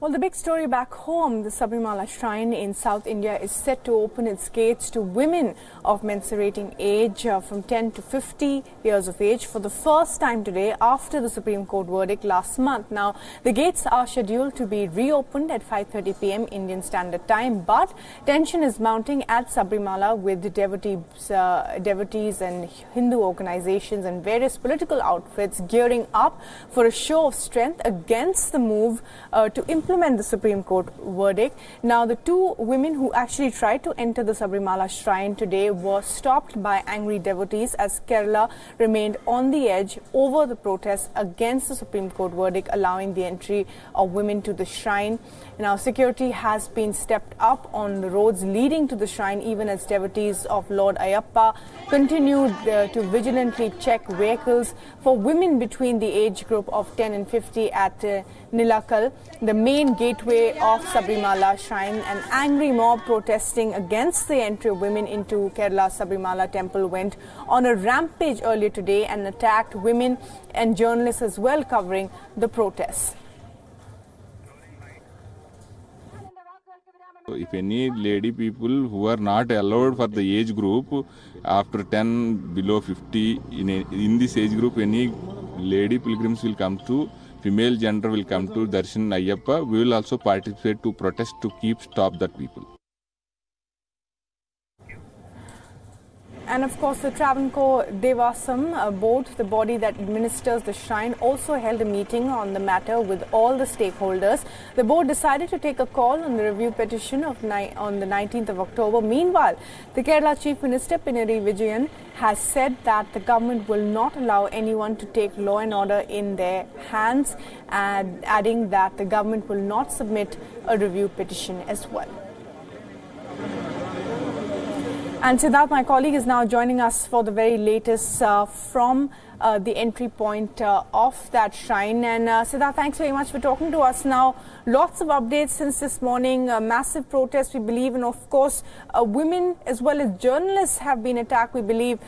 Well, the big story back home, the Sabrimala shrine in South India is set to open its gates to women of menstruating age from 10 to 50 years of age for the first time today after the Supreme Court verdict last month. Now, the gates are scheduled to be reopened at 5:30 p.m. Indian Standard Time, but tension is mounting at Sabrimala with the devotees and Hindu organizations and various political outfits gearing up for a show of strength against the move to implement the Supreme Court verdict. Now, the two women who actually tried to enter the Sabrimala shrine today were stopped by angry devotees as Kerala remained on the edge over the protest against the Supreme Court verdict allowing the entry of women to the shrine. Now, security has been stepped up on the roads leading to the shrine, even as devotees of Lord Ayyappa continued to vigilantly check vehicles for women between the age group of 10 and 50 at Nilackal, the main gateway of Sabrimala shrine. An angry mob protesting against the entry of women into Kerala Sabrimala temple went on a rampage earlier today and attacked women and journalists as well covering the protests. If any lady people who are not allowed for the age group after 10 below 50 in this age group, any lady pilgrims will come to, female gender will come to Darshan Ayyappa, we will also participate to protest to stop that people. And of course, the Travancore Devasam board, the body that administers the shrine, also held a meeting on the matter with all the stakeholders. The board decided to take a call on the review petition on the 19th of October. Meanwhile, the Kerala Chief Minister Pinarayi Vijayan has said that the government will not allow anyone to take law and order in their hands, and adding that the government will not submit a review petition as well. And Siddharth, my colleague, is now joining us for the very latest from the entry point of that shrine. And Siddharth, thanks very much for talking to us. Now, lots of updates since this morning, massive protests, we believe, and of course, women as well as journalists have been attacked, we believe,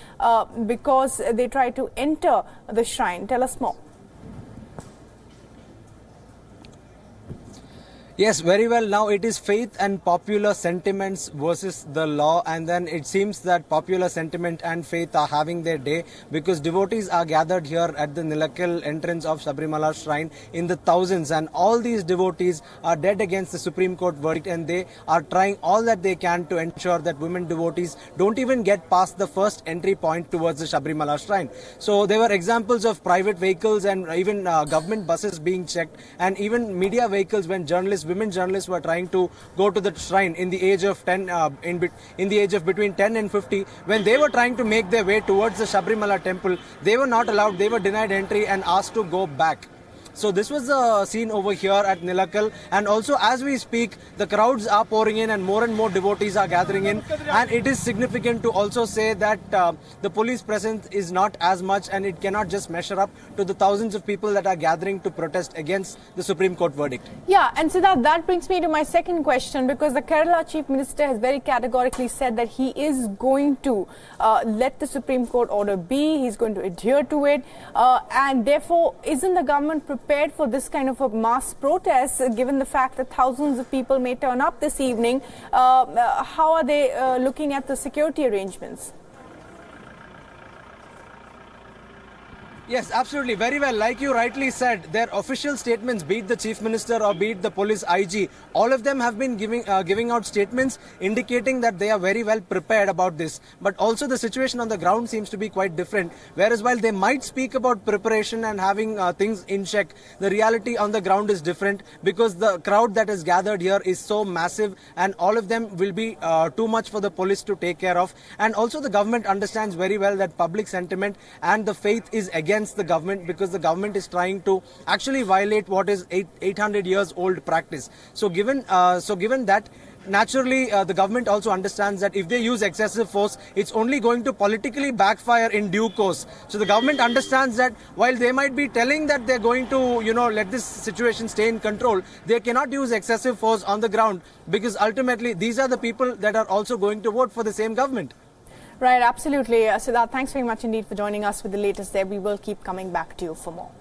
because they tried to enter the shrine. Tell us more. Yes, very well. Now it is faith and popular sentiments versus the law, and then it seems that popular sentiment and faith are having their day because devotees are gathered here at the Nilackal entrance of Sabrimala shrine in the thousands, and all these devotees are dead against the Supreme Court verdict, and they are trying all that they can to ensure that women devotees don't even get past the first entry point towards the Sabrimala shrine. So there were examples of private vehicles and even government buses being checked, and even media vehicles when women journalists were trying to go to the shrine in the age of between 10 and 50. When they were trying to make their way towards the Sabrimala temple, they were not allowed. They were denied entry and asked to go back. So this was the scene over here at Nilackal, and also as we speak, the crowds are pouring in and more devotees are gathering in, and it is significant to also say that the police presence is not as much, and it cannot just measure up to the thousands of people that are gathering to protest against the Supreme Court verdict. Yeah, and Siddharth, that brings me to my second question, because the Kerala Chief Minister has very categorically said that he is going to let the Supreme Court order be, he's going to adhere to it, and therefore isn't the government prepared for this kind of a mass protest, given the fact that thousands of people may turn up this evening? How are they looking at the security arrangements? Yes, absolutely. Very well. Like you rightly said, their official statements, be it the Chief Minister or be it the police IG, all of them have been giving out statements indicating that they are very well prepared about this. But also the situation on the ground seems to be quite different. Whereas while they might speak about preparation and having things in check, the reality on the ground is different, because the crowd that is gathered here is so massive, and all of them will be too much for the police to take care of. And also the government understands very well that public sentiment and the faith is against the government, because the government is trying to actually violate what is 800 years old practice. So given that, naturally the government also understands that if they use excessive force, it's only going to politically backfire in due course. So the government understands that while they might be telling that they're going to let this situation stay in control, they cannot use excessive force on the ground, because ultimately these are the people that are also going to vote for the same government. Right, absolutely. Siddharth, thanks very much indeed for joining us with the latest there. We will keep coming back to you for more.